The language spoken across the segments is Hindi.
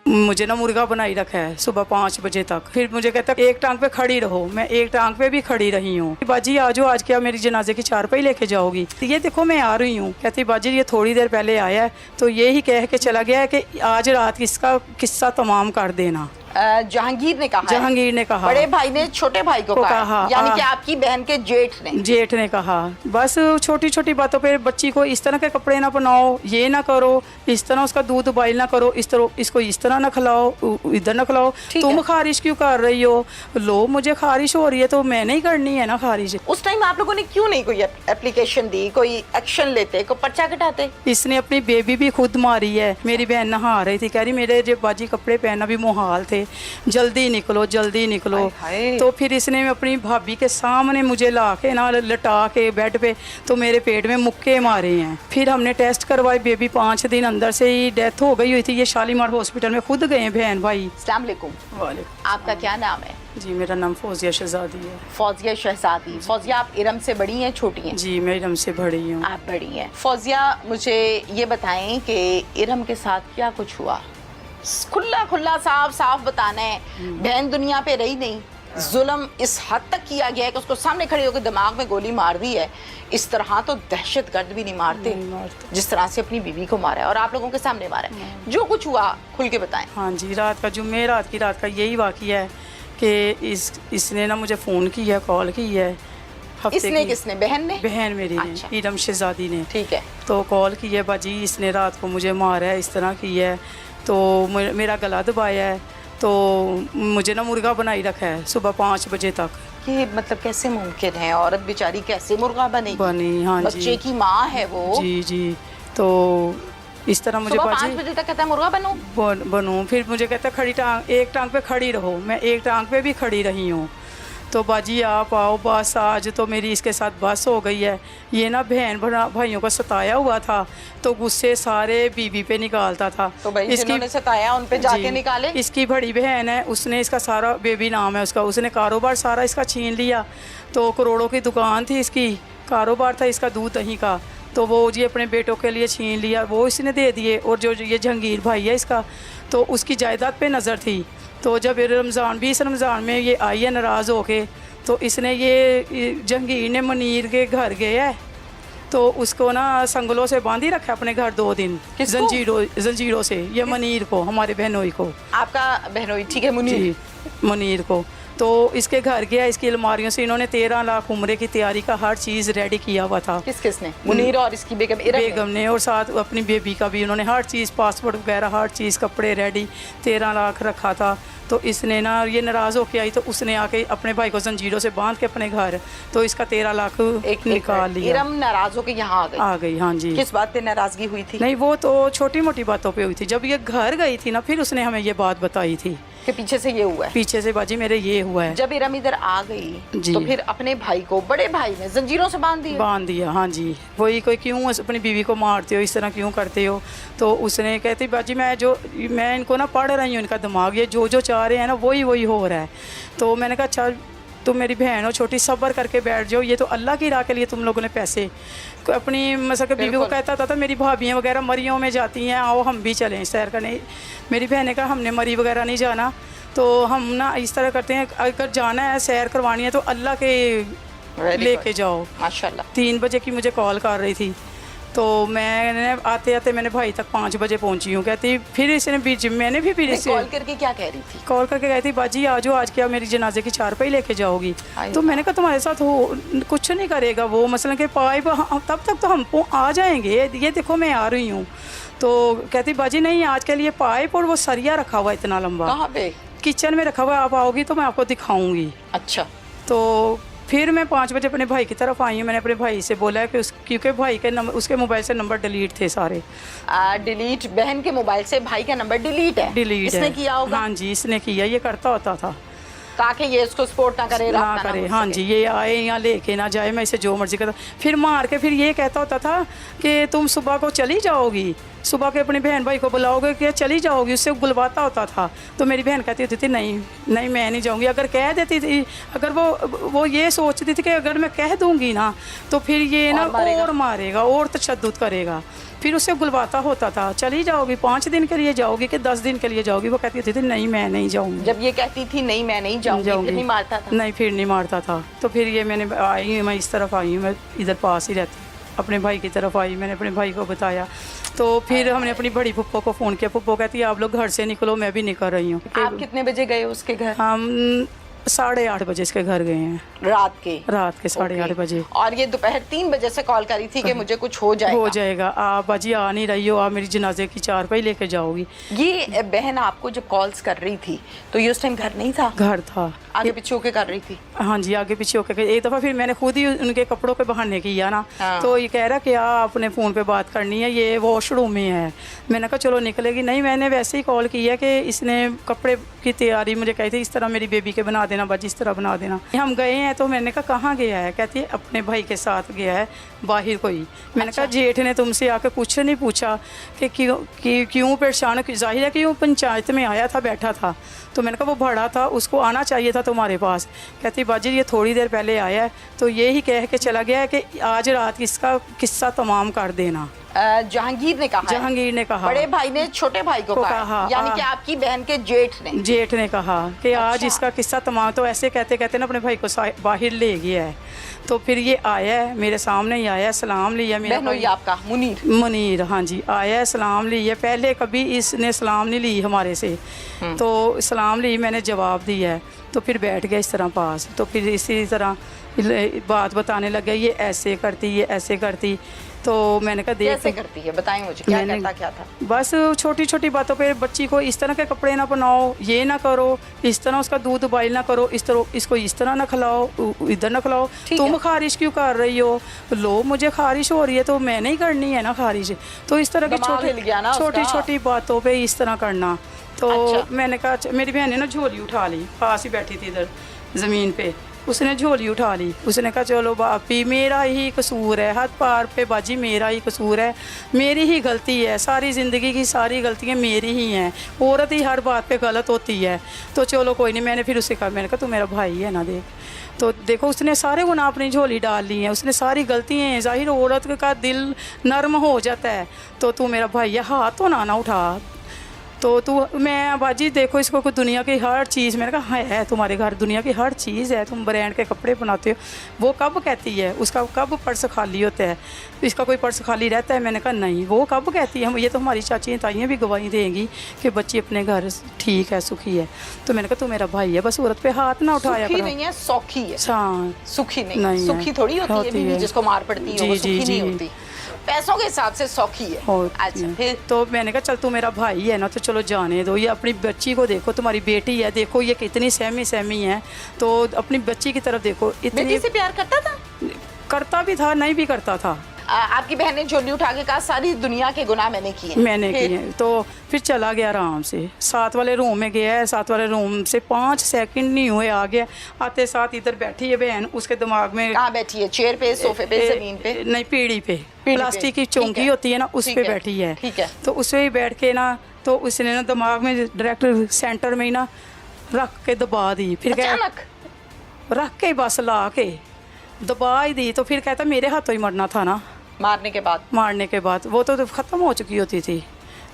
मुझे ना मुर्गा बनाई रखा है सुबह 5 बजे तक। फिर मुझे कहता एक टांग पे खड़ी रहो, मैं एक टांग पे भी खड़ी रही हूँ। बाजी आज आज क्या मेरी जनाजे की चारपाई लेके जाओगी? तो ये देखो मैं आ रही हूँ। कहती बाजी ये थोड़ी देर पहले आया है तो ये ही कह के चला गया है कि आज रात इसका किस्सा तमाम कर देना। जहांगीर ने कहा, जहांगीर ने कहा, बड़े भाई ने छोटे भाई को कहा, यानी कि आपकी बहन के जेठ ने कहा बस छोटी छोटी बातों पे बच्ची को इस तरह के कपड़े ना पहनाओ, ये ना करो, इस तरह उसका दूध बॉयल ना करो, इस तरह इसको इस तरह ना खिलाओ, इधर ना खिलाओ। तुम खारिश क्यों कर रही हो? लो मुझे खारिश हो रही है तो मैंने ही करनी है ना खारिश। उस टाइम आप लोगों ने क्यों नहीं कोई एप्लीकेशन दी, कोई एक्शन लेते, कोई पर्चा कटाते? इसने अपनी बेबी भी खुद मारी है। मेरी बहन नहा रही थी, कह रही मेरे जो बाजी कपड़े पहनना भी मुहाल थे, जल्दी निकलो जल्दी निकलो। तो फिर इसने अपनी भाभी के सामने मुझे ला के ना लटा के बेड पे तो मेरे पेट में मुक्के मारे हैं। फिर हमने टेस्ट करवाए, बेबी 5 दिन अंदर से ही डेथ हो गई हुई थी। ये शालीमार हॉस्पिटल में खुद गए बहन भाई। अस्सलाम वालेकुम। आपका क्या नाम है? जी मेरा नाम फौजिया शहजादी है। फौजिया शहजादी। फौजिया आप इरम से बड़ी हैं छोटी हैं? जी मैं इरम से बड़ी हूँ। आप बड़ी हैं। फौजिया मुझे ये बताएं कि इरम के साथ क्या कुछ हुआ? खुला खुला साफ साफ बताना है। बहन दुनिया पे रही नहीं, जुल्म इस हद तक किया गया है कि उसको सामने खड़े होकर दिमाग में गोली मार दी है। इस तरह तो दहशतगर्द भी नहीं मारते जिस तरह से अपनी बीवी को मारा है, और आप लोगों के सामने मारा है। जो कुछ हुआ खुल के बताएं। हाँ जी, रात का जुम्मे रात का यही वाक़या है कि इसने ना मुझे फ़ोन किया, कॉल की है। इसने किसने? बहन ने? बहन मेरी अच्छा। ने, इरम शहजादी ने। ठीक है। तो कॉल की है, बाजी इसने रात को मुझे मारा है, इस तरह की है, तो मेरा गला दबाया है, तो मुझे ना मुर्गा बनाई रखा है सुबह 5 बजे तक। ये मतलब कैसे मुमकिन है? औरत बेचारी कैसे मुर्गा बनी? हाँ जी, बच्चे की माँ है वो। जी जी। तो इस तरह मुझे 5 बजे तक कहता है मुर्गा बनूं। फिर मुझे कहता है एक टांग पे खड़ी रहो, मैं एक टांग पे भी खड़ी रही हूँ। तो बाजी आप आओ बस। आज तो मेरी इसके साथ बस हो गई है। ये ना बहन भाइयों को सताया हुआ था तो गुस्से सारे बीवी पे निकालता था। तो भाई जिन्होंने सताया उन पे जाके निकाले। इसकी बड़ी बहन है, उसने इसका सारा, बेबी नाम है उसका, उसने कारोबार सारा इसका छीन लिया। तो करोड़ों की दुकान थी इसकी, कारोबार था इसका दूध दही का, तो वो जी अपने बेटों के लिए छीन लिया, वो इसने दे दिए। और जो ये जहांगीर भाई है इसका, तो उसकी जायदाद पे नज़र थी। तो जब रमज़ान 20 रमज़ान में ये आई है नाराज़ होके, तो इसने ये जहांगीर ने मुनीर के घर गया है तो उसको ना संगलों से बांधी रखा अपने घर 2 दिन, जंजीरों से। ये मुनीर को, हमारे बहनोई को। आपका बहनोई? ठीक है, मुनीर को। तो इसके घर गया, इसकी अलमारियों से इन्होंने 13 लाख उम्रे की तैयारी का हर चीज़ रेडी किया हुआ था। किसने? मुनीर और इसकी बेगम ने, और साथ अपनी बेबी का भी उन्होंने हर चीज़, पासपोर्ट वगैरह हर चीज़, कपड़े रेडी, 13 लाख रखा था। तो इसने ना ये नाराज़ होकर आई तो उसने आके अपने भाई को जंजीरों से बांध के अपने घर, तो इसका 13 लाख निकाल लिया। इरम नाराज़ होकर यहाँ आ गई? हाँ जी। किस बात पे नाराज़गी हुई थी? नहीं, वो तो छोटी मोटी बातों पे हुई थी। जब ये घर गई थी ना, फिर उसने हमें ये बात बताई थी कि पीछे से ये हुआ है। पीछे से बाजी मेरे ये हुआ है। जब इरम इधर आ गई तो फिर अपने भाई को, बड़े भाई ने जंजीरों से बांध दिया। हाँ जी। वही, कोई क्यों अपनी बीवी को मारते हो, इस तरह क्यों करते हो? तो उसने कहती बाजी मैं इनको ना पढ़ रही हूँ, इनका दिमाग ये जो चाह रहे हैं ना वही हो रहा है। तो मैंने कहा अच्छा तुम मेरी बहन हो छोटी, सब्र करके बैठ जाओ, ये तो अल्लाह की राह के लिए तुम लोगों ने पैसे अपनी मतलब बीवी को कहता था मेरी भाभियाँ वगैरह मरियों में जाती हैं, आओ हम भी चलें सैर करने। मेरी बहन ने कहा हमने मरी वगैरह नहीं जाना, तो हम ना इस तरह करते हैं, अगर जाना है सैर करवानी है तो अल्लाह के लेके जाओ। माशाल्लाह। 3 बजे की मुझे कॉल कर रही थी, तो मैंने आते आते मैंने भाई तक 5 बजे पहुंची हूँ। कहती फिर इसने भी मैंने भी फिर कॉल करके क्या कह रही थी? कॉल करके कहती बाजी आज आज क्या मेरी जनाजे की चारपाई लेके जाओगी? तो मैंने कहा तुम्हारे साथ कुछ नहीं करेगा वो, मसलन के पाइप तब तक तो हम आ जाएंगे, ये देखो मैं आ रही हूँ। तो कहती बाजी नहीं, आज के लिए पाइप और वो सरिया रखा हुआ इतना लंबा। कहाँ पे? किचन में रखा हुआ, आप आओगी तो मैं आपको दिखाऊंगी। अच्छा। तो फिर मैं 5 बजे अपने भाई की तरफ आई हूँ। मैंने अपने भाई से बोला है कि क्योंकि भाई के नंबर, उसके मोबाइल से नंबर डिलीट थे सारे। डिलीट? बहन के मोबाइल से भाई का नंबर डिलीट है? इसने किया होगा। हाँ जी, इसने किया, ये करता होता था ताकि ये इसको सपोर्ट ना करे, ना करे। हाँ जी, ये आए या लेके ना जाए, मैं इसे जो मर्जी करता। फिर मार के फिर ये कहता होता था कि तुम सुबह को चली जाओगी, सुबह के अपनी बहन भाई को बुलाओगे कि चली जाओगी, उससे बुलवाता होता था। तो मेरी बहन कहती होती थी नहीं नहीं मैं नहीं जाऊँगी। अगर कह देती थी, अगर वो ये सोचती थी कि अगर मैं कह दूँगी ना तो फिर ये ना और मारेगा और तशद्दुद करेगा, फिर उसे बुलवाता होता था, चली जाओगी 5 दिन के लिए जाओगी कि 10 दिन के लिए जाओगी। वो कहती थी नहीं मैं नहीं जाऊँगी। जब ये कहती थी नहीं मैं नहीं जाऊँगी, फिर नहीं मारता था? नहीं फिर नहीं मारता था। तो फिर ये मैंने आई, मैं इस तरफ आई हूँ, मैं इधर पास ही रहती, अपने भाई की तरफ आई, मैंने अपने भाई को बताया। तो फिर हमने अपनी बड़ी फुप्पो को फ़ोन किया। फुप्पो कहती है आप लोग घर से निकलो, मैं भी निकल रही हूँ। आप कितने बजे गए उसके घर? हम 8:30 बजे इसके घर गए हैं, रात के 8:30 बजे। और ये दोपहर 3 बजे से कॉल करी थी कि मुझे कुछ हो जाएगा। आप बाजी आ नहीं रही हो, आप मेरी जनाजे की चारपाई लेके जाओगी। ये बहन आपको जब कॉल्स कर रही थी तो ये उस टाइम घर नहीं था? घर था। आगे पीछे होके कर रही थी? हाँ जी आगे पीछे होके। एक दफ़ा फिर मैंने खुद ही उनके कपड़ों पे बहाने किया ना। हाँ। तो ये कह रहा कि आपने फ़ोन पे बात करनी है, ये वॉशरूम में है। मैंने कहा चलो निकलेगी। नहीं मैंने वैसे ही कॉल किया कि इसने कपड़े की तैयारी मुझे कही थी इस तरह मेरी बेबी के बना देना बाजी, इस तरह बना देना। हम गए हैं तो मैंने कहा कहाँ गया है? कहती है अपने भाई के साथ गया है बाहर कोई। मैंने कहा जेठ ने तुमसे आके कुछ नहीं पूछा कि क्यों परेशान? जाहिर है कि वो पंचायत में आया था, बैठा था। तो मैंने कहा वो बड़ा था, उसको आना चाहिए था तुम्हारे पास। कहती बाजी ये थोड़ी देर पहले आया है तो ये ही कह के चला गया है कि आज रात इसका किस्सा तमाम कर देना। जहांगीर ने कहा? जहांगीर ने कहा। बड़े भाई ने छोटे भाई को कहा, यानी कि आपकी बहन के जेठ ने कहा कि आज इसका किस्सा तमाम। तो ऐसे कहते कहते ना अपने भाई को बाहर ले गया है। तो फिर ये आया है, मेरे सामने ही आया, सलाम लिया। मेरा भाई आपका मुनीर, हाँ जी आया, सलाम लिया। पहले कभी इसने सलाम नहीं ली हमारे से, तो सलाम ली, मैंने जवाब दिया है। तो फिर बैठ गया इस तरह पास। तो फिर इसी तरह बात बताने लग गया, ये ऐसे करती, ये ऐसे करती। तो मैंने कहा देख कैसे करती है, बताएं मुझे, क्या करता क्या था? बस छोटी छोटी बातों पे बच्ची को इस तरह के कपड़े ना पहनाओ, ये ना करो, इस तरह उसका दूध बॉयल ना करो, इस तरह इसको इस तरह ना खिलाओ, इधर ना खिलाओ। तुम खारिश क्यों कर रही हो? लो मुझे खारिश हो रही है तो मैंने ही करनी है ना खारिश। तो इस तरह की छोटी छोटी बातों पर इस तरह करना। तो मैंने कहा मेरी बहन ने ना झोली उठा ली, पास ही बैठी थी इधर ज़मीन पे, उसने झोली उठा ली। उसने कहा चलो बापी मेरा ही कसूर है, हाथ पार पे बाजी मेरा ही कसूर है, मेरी ही गलती है, सारी ज़िंदगी की सारी गलतियाँ मेरी ही हैं, औरत ही हर बात पे गलत होती है। तो चलो कोई नहीं। मैंने फिर उससे कहा, मैंने कहा तू मेरा भाई है ना, देख तो देखो उसने सारे गुनाह अपनी झोली डाल ली हैं, उसने सारी गलतियाँ हैं। ज़ाहिर औरत का दिल नरम हो जाता है। तो तू मेरा भाई है, हाथ तो ना उठा। तो तू मैं बाजी देखो इसको कोई दुनिया की हर चीज़, मैंने कहा है तुम्हारे घर दुनिया की हर चीज़ है, तुम ब्रांड के कपड़े बनाते हो। वो कब कहती है? उसका कब पर्स खाली होता है? इसका कोई पर्स खाली रहता है? मैंने कहा नहीं। वो कब कहती है? ये तो हमारी चाची ताइयाँ भी गवाही देंगी कि बच्ची अपने घर ठीक है, सुखी है। तो मैंने कहा तू मेरा भाई है, बस औरत पे हाथ ना उठाया करो। नहीं है, सौखी है। हाँ सुखी नहीं, सुखी थोड़ी होती है जिसको मार पड़ती है, वो सुखी नहीं होती, पैसों के हिसाब से सौखी है। अच्छा फिर? तो मैंने कहा चल तू मेरा भाई है ना, तो चलो जाने दो। ये अपनी बच्ची को देखो, तुम्हारी बेटी है, देखो ये कितनी सहमी है, तो अपनी बच्ची की तरफ देखो। इतनी बेटी से प्यार करता था? करता भी था, नहीं भी करता था। आपकी बहन ने झोली उठा के कहा सारी दुनिया के गुनाह मैंने किए। तो फिर चला गया आराम से, 7 वाले रूम में गया है। 7 वाले रूम से 5 सेकंड नहीं हुए आ गया। आते साथ इधर बैठी है बहन, उसके दिमाग में कहाँ बैठी है? चेयर पे, सोफे पे, जमीन पे? नहीं पीढ़ी पे, प्लास्टिक की चौंकी होती है ना, उस पे बैठी है। ठीक है। तो उस पे बैठ के ना, तो उसने ना दिमाग में डायरेक्ट सेंटर में ही ना रख के दबा दी। फिर अचानक रख के बस ला के दबा ही दी। तो फिर कहता मेरे हाथों ही मरना था ना, मारने के बाद वो तो ख़त्म हो चुकी होती थी।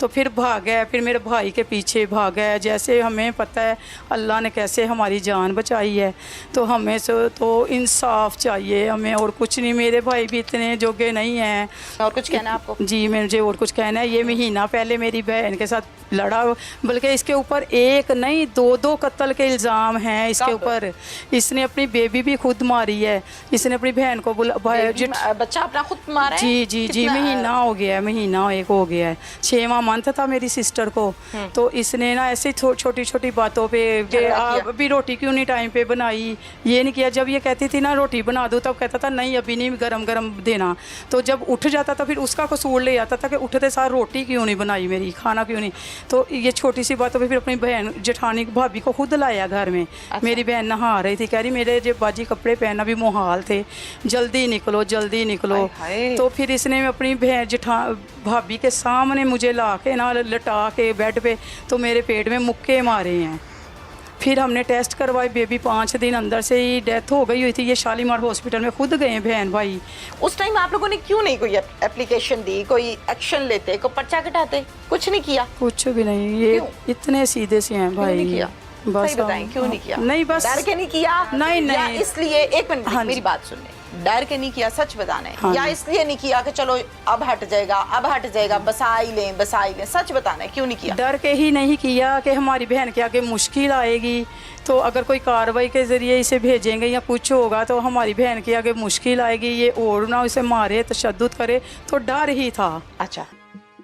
तो फिर भाग गया, फिर मेरे भाई के पीछे भाग गया। जैसे हमें पता है अल्लाह ने कैसे हमारी जान बचाई है, तो हमें तो इंसाफ चाहिए हमें, और कुछ नहीं। मेरे भाई भी इतने जोगे नहीं हैं। और कुछ कहना है आपको? जी मुझे और कुछ कहना है। ये महीना पहले मेरी बहन के साथ लड़ा, बल्कि इसके ऊपर एक नहीं 2 कत्ल के इल्ज़ाम हैं इसके ऊपर। इसने अपनी बेबी भी खुद मारी है, इसने अपनी बहन को बच्चा अपना खुद मारा है? जी महीना हो गया है, महीना एक हो गया है, 6वां मंथ था मेरी सिस्टर को, तो इसने ना ऐसे छोटी छोटी बातों पे कि आप अभी रोटी क्यों नहीं टाइम पे बनाई, ये नहीं किया। जब ये कहती थी ना रोटी बना दो, तब कहता था नहीं अभी नहीं, गरम गरम देना। तो जब उठ जाता था फिर उसका कसूर ले आता था कि उठते सार रोटी क्यों नहीं बनाई मेरी, खाना क्यों नहीं। तो ये छोटी सी बातों पे फिर अपनी बहन जेठानी भाभी को खुद लाया घर में। मेरी बहन नहा रही थी, कह रही मेरे जो बाजी कपड़े पहनना भी मुहाल थे, जल्दी निकलो जल्दी निकलो। तो फिर इसने अपनी बहन भाभी के सामने मुझे ला के ना लटा के बेड पे, तो मेरे पेट में मुक्के मारे हैं। फिर हमने टेस्ट करवाए, बेबी 5 दिन अंदर से ही डेथ हो गई हुई थी। ये शालीमार हॉस्पिटल में खुद गए बहन भाई। उस टाइम आप लोगों ने क्यों नहीं कोई एप्लीकेशन दी, कोई एक्शन लेते, कोई पर्चा कटाते? कुछ नहीं किया? कुछ भी नहीं, ये इतने सीधे से हैं भाई। नहीं किया? बस बताएं क्यों नहीं किया? नहीं बस डर के नहीं किया? नहीं इसलिए एक मिनट मेरी बात सुनने, डर के नहीं किया, सच बताना है। हाँ या इसलिए नहीं किया कि चलो अब हट जाएगा, बसा ही लें, सच बताना है क्यों नहीं किया? डर के ही नहीं किया कि हमारी बहन के आगे मुश्किल आएगी, तो अगर कोई कार्रवाई के जरिए इसे भेजेंगे या कुछ होगा तो हमारी बहन के आगे मुश्किल आएगी, ये और ना उसे मारे तशद्दुद करे, तो डर ही था। अच्छा।